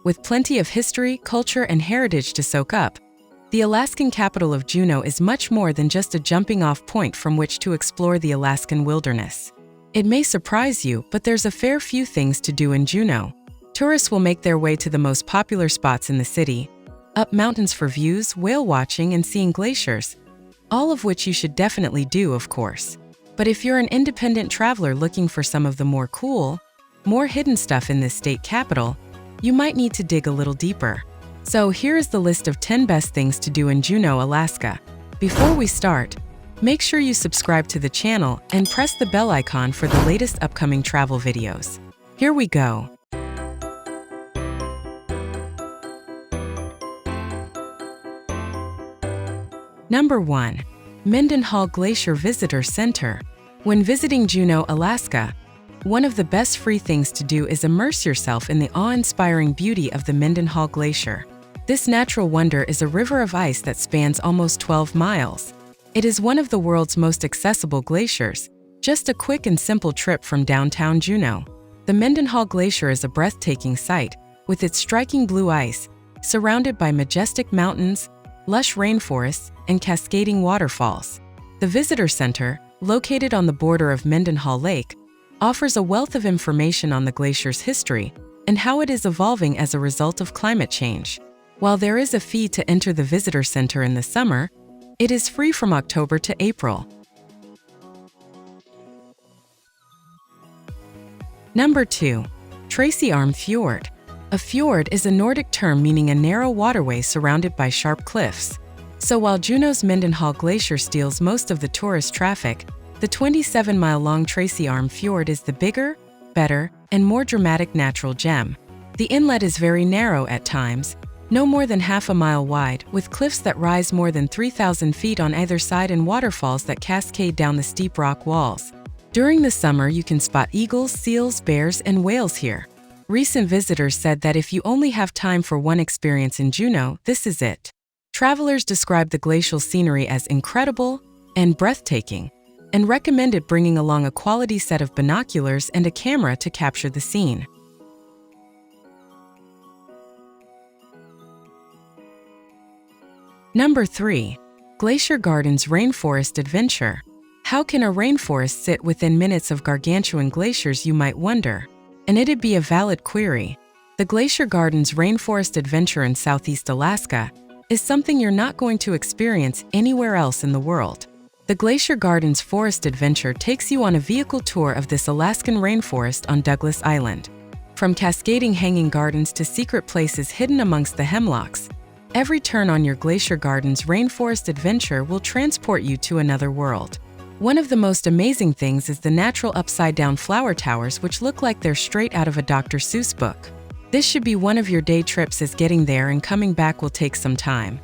With plenty of history, culture, and heritage to soak up, the Alaskan capital of Juneau is much more than just a jumping-off point from which to explore the Alaskan wilderness. It may surprise you, but there's a fair few things to do in Juneau. Tourists will make their way to the most popular spots in the city, up mountains for views, whale watching, and seeing glaciers, all of which you should definitely do, of course. But if you're an independent traveler looking for some of the more cool, more hidden stuff in this state capital, you might need to dig a little deeper. So here is the list of 10 best things to do in Juneau, Alaska. Before we start, make sure you subscribe to the channel and press the bell icon for the latest upcoming travel videos. Here we go. Number 1. Mendenhall Glacier Visitor Center. When visiting Juneau, Alaska, one of the best free things to do is immerse yourself in the awe-inspiring beauty of the Mendenhall Glacier. This natural wonder is a river of ice that spans almost 12 miles. It is one of the world's most accessible glaciers, just a quick and simple trip from downtown Juneau. The Mendenhall Glacier is a breathtaking sight, with its striking blue ice, surrounded by majestic mountains, lush rainforests, and cascading waterfalls. The Visitor Center, located on the border of Mendenhall Lake, offers a wealth of information on the glacier's history and how it is evolving as a result of climate change. While there is a fee to enter the Visitor Center in the summer, it is free from October to April. Number 2. Tracy Arm Fjord. A fjord is a Nordic term meaning a narrow waterway surrounded by sharp cliffs. So while Juneau's Mendenhall Glacier steals most of the tourist traffic, the 27-mile-long Tracy Arm Fjord is the bigger, better, and more dramatic natural gem. The inlet is very narrow at times, no more than half a mile wide, with cliffs that rise more than 3,000 feet on either side and waterfalls that cascade down the steep rock walls. During the summer, you can spot eagles, seals, bears, and whales here. Recent visitors said that if you only have time for one experience in Juneau, this is it. Travelers describe the glacial scenery as incredible and breathtaking, and recommended bringing along a quality set of binoculars and a camera to capture the scene. Number 3. Glacier Gardens Rainforest Adventure. How can a rainforest sit within minutes of gargantuan glaciers, you might wonder? And it'd be a valid query. The Glacier Gardens Rainforest Adventure in Southeast Alaska is something you're not going to experience anywhere else in the world. The Glacier Gardens Forest Adventure takes you on a vehicle tour of this Alaskan rainforest on Douglas Island. From cascading hanging gardens to secret places hidden amongst the hemlocks, every turn on your Glacier Gardens Rainforest Adventure will transport you to another world. One of the most amazing things is the natural upside-down flower towers, which look like they're straight out of a Dr. Seuss book. This should be one of your day trips, as getting there and coming back will take some time.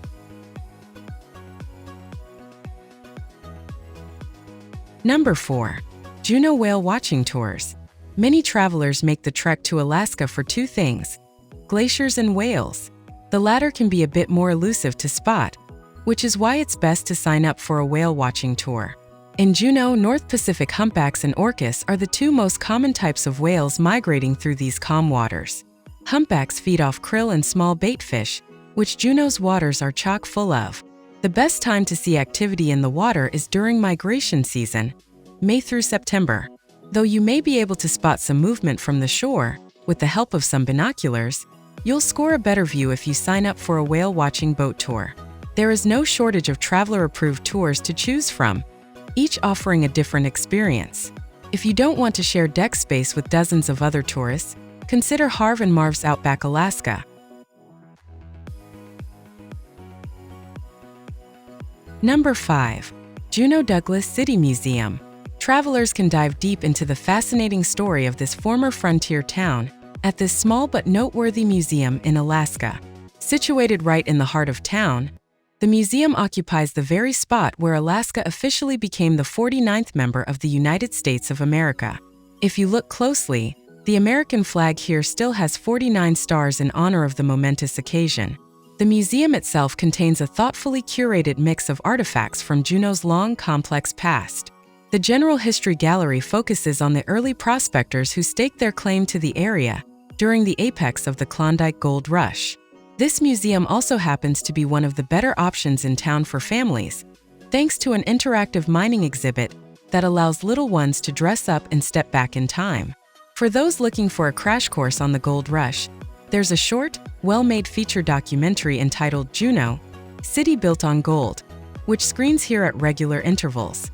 Number 4. Juneau Whale Watching Tours. Many travelers make the trek to Alaska for two things: glaciers and whales. The latter can be a bit more elusive to spot, which is why it's best to sign up for a whale watching tour. In Juneau, North Pacific humpbacks and orcas are the two most common types of whales migrating through these calm waters. Humpbacks feed off krill and small bait fish, which Juneau's waters are chock full of. The best time to see activity in the water is during migration season, May through September. Though you may be able to spot some movement from the shore, with the help of some binoculars, you'll score a better view if you sign up for a whale watching boat tour. There is no shortage of traveler-approved tours to choose from, each offering a different experience. If you don't want to share deck space with dozens of other tourists, consider Harv and Marv's Outback Alaska. Number 5. Juneau-Douglas City Museum. Travelers can dive deep into the fascinating story of this former frontier town at this small but noteworthy museum in Alaska. Situated right in the heart of town, the museum occupies the very spot where Alaska officially became the 49th member of the United States of America. If you look closely, the American flag here still has 49 stars in honor of the momentous occasion. The museum itself contains a thoughtfully curated mix of artifacts from Juneau's long, complex past. The General History Gallery focuses on the early prospectors who staked their claim to the area, during the apex of the Klondike Gold Rush. This museum also happens to be one of the better options in town for families, thanks to an interactive mining exhibit that allows little ones to dress up and step back in time. For those looking for a crash course on the Gold Rush, there's a short, well-made feature documentary entitled Juneau, City Built on Gold, which screens here at regular intervals.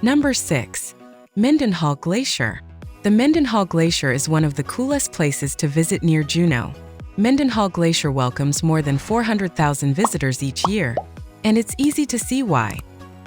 Number 6. Mendenhall Glacier. The Mendenhall Glacier is one of the coolest places to visit near Juneau. Mendenhall Glacier welcomes more than 400,000 visitors each year, and it's easy to see why.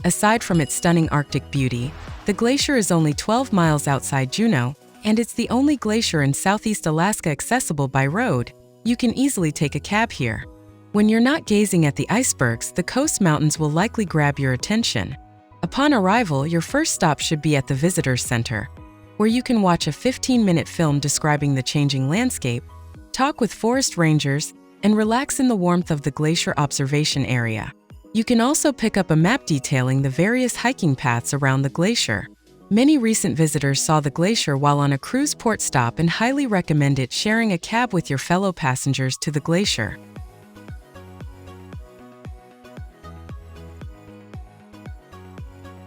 Aside from its stunning Arctic beauty, the glacier is only 12 miles outside Juneau, and it's the only glacier in Southeast Alaska accessible by road. You can easily take a cab here. When you're not gazing at the icebergs, the coast mountains will likely grab your attention. Upon arrival, your first stop should be at the Visitors Center, where you can watch a 15-minute film describing the changing landscape, talk with forest rangers, and relax in the warmth of the glacier observation area. You can also pick up a map detailing the various hiking paths around the glacier. Many recent visitors saw the glacier while on a cruise port stop and highly recommend it sharing a cab with your fellow passengers to the glacier.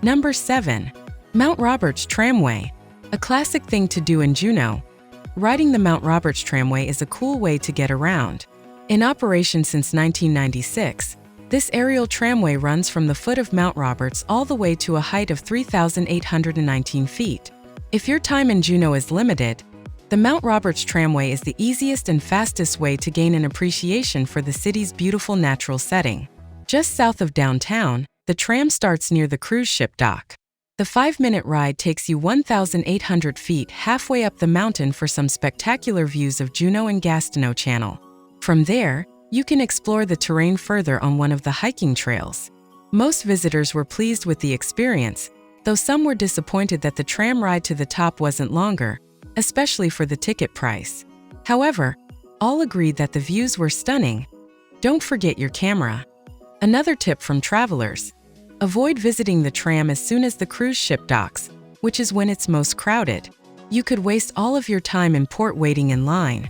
Number 7. Mount Roberts Tramway. A classic thing to do in Juneau. Riding the Mount Roberts Tramway is a cool way to get around. In operation since 1996, this aerial tramway runs from the foot of Mount Roberts all the way to a height of 3,819 feet. If your time in Juneau is limited, the Mount Roberts Tramway is the easiest and fastest way to gain an appreciation for the city's beautiful natural setting. Just south of downtown, the tram starts near the cruise ship dock. The 5-minute ride takes you 1,800 feet halfway up the mountain for some spectacular views of Juneau and Gastineau Channel. From there, you can explore the terrain further on one of the hiking trails. Most visitors were pleased with the experience, though some were disappointed that the tram ride to the top wasn't longer, especially for the ticket price. However, all agreed that the views were stunning. Don't forget your camera. Another tip from travelers: avoid visiting the tram as soon as the cruise ship docks, which is when it's most crowded. You could waste all of your time in port waiting in line.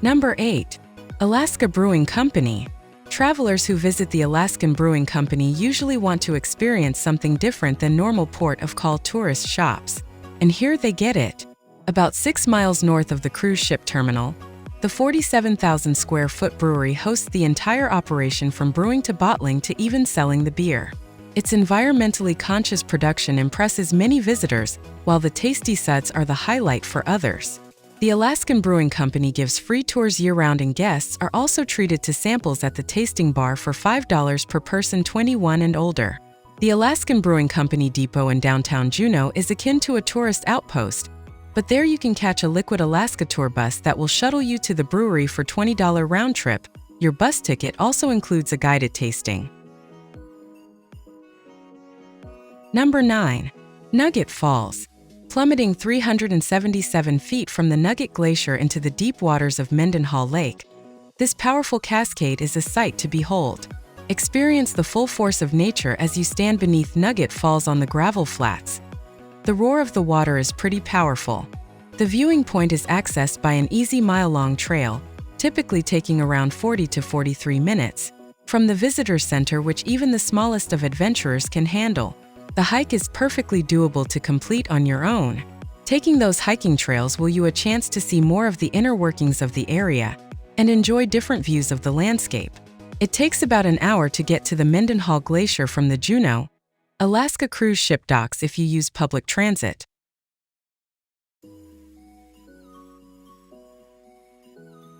Number 8. Alaska Brewing Company. Travelers who visit the Alaskan Brewing Company usually want to experience something different than normal port of call tourist shops. And here they get it. About 6 miles north of the cruise ship terminal, the 47,000 square foot brewery hosts the entire operation from brewing to bottling to even selling the beer. Its environmentally conscious production impresses many visitors, while the tasty suds are the highlight for others. The Alaskan Brewing Company gives free tours year-round, and guests are also treated to samples at the tasting bar for $5 per person 21 and older. The Alaskan Brewing Company depot in downtown Juneau is akin to a tourist outpost, but there you can catch a Liquid Alaska tour bus that will shuttle you to the brewery for $20 round trip. Your bus ticket also includes a guided tasting. Number 9. Nugget Falls. Plummeting 377 feet from the Nugget Glacier into the deep waters of Mendenhall Lake, this powerful cascade is a sight to behold. Experience the full force of nature as you stand beneath Nugget Falls on the gravel flats. The roar of the water is pretty powerful. The viewing point is accessed by an easy mile-long trail, typically taking around 40 to 43 minutes, from the visitor center, which even the smallest of adventurers can handle. The hike is perfectly doable to complete on your own. Taking those hiking trails will give you a chance to see more of the inner workings of the area and enjoy different views of the landscape. It takes about an hour to get to the Mendenhall Glacier from the Juneau, Alaska cruise ship docks if you use public transit.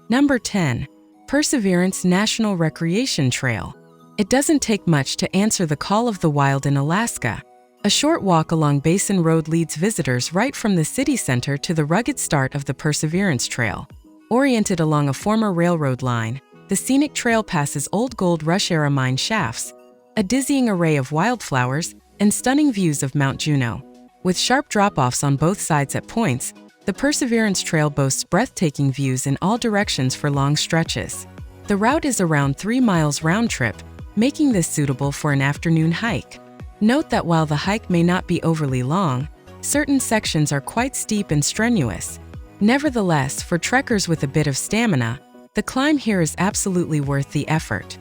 Number 10. Perseverance National Recreation Trail. It doesn't take much to answer the call of the wild in Alaska. A short walk along Basin Road leads visitors right from the city center to the rugged start of the Perseverance Trail. Oriented along a former railroad line, the scenic trail passes old gold rush-era mine shafts, a dizzying array of wildflowers, and stunning views of Mount Juneau. With sharp drop-offs on both sides at points, the Perseverance Trail boasts breathtaking views in all directions for long stretches. The route is around 3 miles round trip, making this suitable for an afternoon hike. Note that while the hike may not be overly long, certain sections are quite steep and strenuous. Nevertheless, for trekkers with a bit of stamina, the climb here is absolutely worth the effort.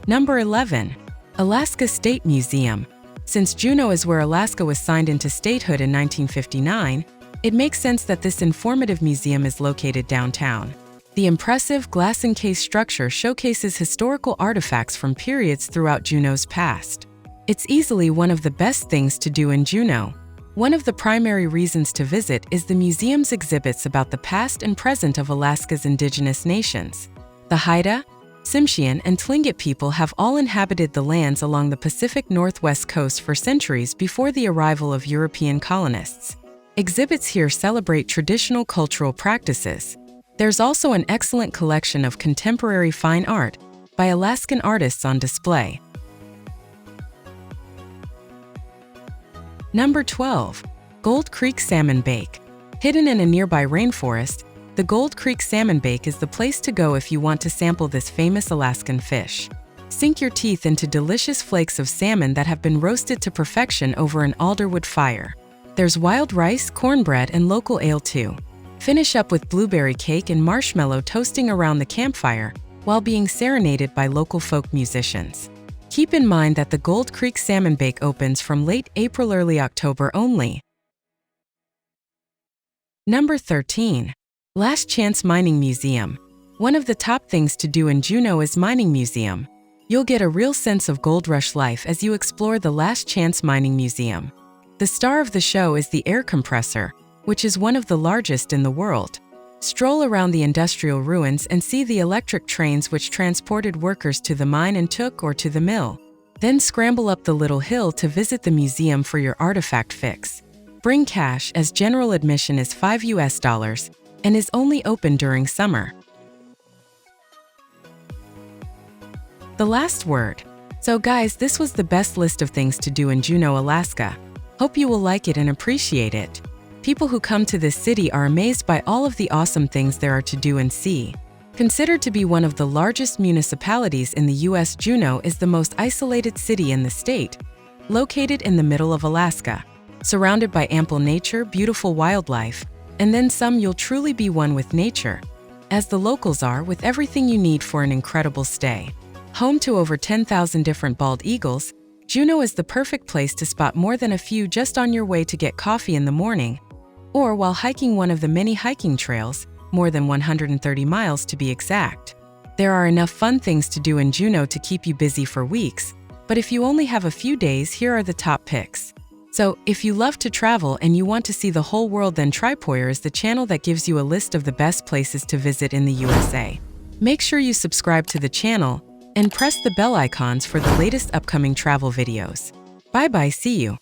Number 11. Alaska State Museum. Since Juneau is where Alaska was signed into statehood in 1959, it makes sense that this informative museum is located downtown. The impressive glass-encased structure showcases historical artifacts from periods throughout Juneau's past. It's easily one of the best things to do in Juneau. One of the primary reasons to visit is the museum's exhibits about the past and present of Alaska's indigenous nations. The Haida, Tsimshian, and Tlingit people have all inhabited the lands along the Pacific Northwest coast for centuries before the arrival of European colonists. Exhibits here celebrate traditional cultural practices. There's also an excellent collection of contemporary fine art by Alaskan artists on display. Number 12. Gold Creek Salmon Bake. Hidden in a nearby rainforest, the Gold Creek Salmon Bake is the place to go if you want to sample this famous Alaskan fish. Sink your teeth into delicious flakes of salmon that have been roasted to perfection over an alderwood fire. There's wild rice, cornbread, and local ale too. Finish up with blueberry cake and marshmallow toasting around the campfire while being serenaded by local folk musicians. Keep in mind that the Gold Creek Salmon Bake opens from late April, early October only. Number 13. Last Chance Mining Museum. One of the top things to do in Juneau is Mining Museum. You'll get a real sense of gold rush life as you explore the Last Chance Mining Museum. The star of the show is the air compressor, which is one of the largest in the world. Stroll around the industrial ruins and see the electric trains which transported workers to the mine and took or to the mill. Then scramble up the little hill to visit the museum for your artifact fix. Bring cash as general admission is $5 and is only open during summer. The last word. So guys, this was the best list of things to do in Juneau, Alaska. Hope you will like it and appreciate it. People who come to this city are amazed by all of the awesome things there are to do and see. Considered to be one of the largest municipalities in the U.S., Juneau is the most isolated city in the state, located in the middle of Alaska. Surrounded by ample nature, beautiful wildlife, and then some, you'll truly be one with nature, as the locals are, with everything you need for an incredible stay. Home to over 10,000 different bald eagles, Juneau is the perfect place to spot more than a few just on your way to get coffee in the morning, or while hiking one of the many hiking trails, more than 130 miles to be exact. There are enough fun things to do in Juneau to keep you busy for weeks, but if you only have a few days, here are the top picks. So, if you love to travel and you want to see the whole world, then Tramway is the channel that gives you a list of the best places to visit in the USA. Make sure you subscribe to the channel and press the bell icons for the latest upcoming travel videos. Bye-bye, see you.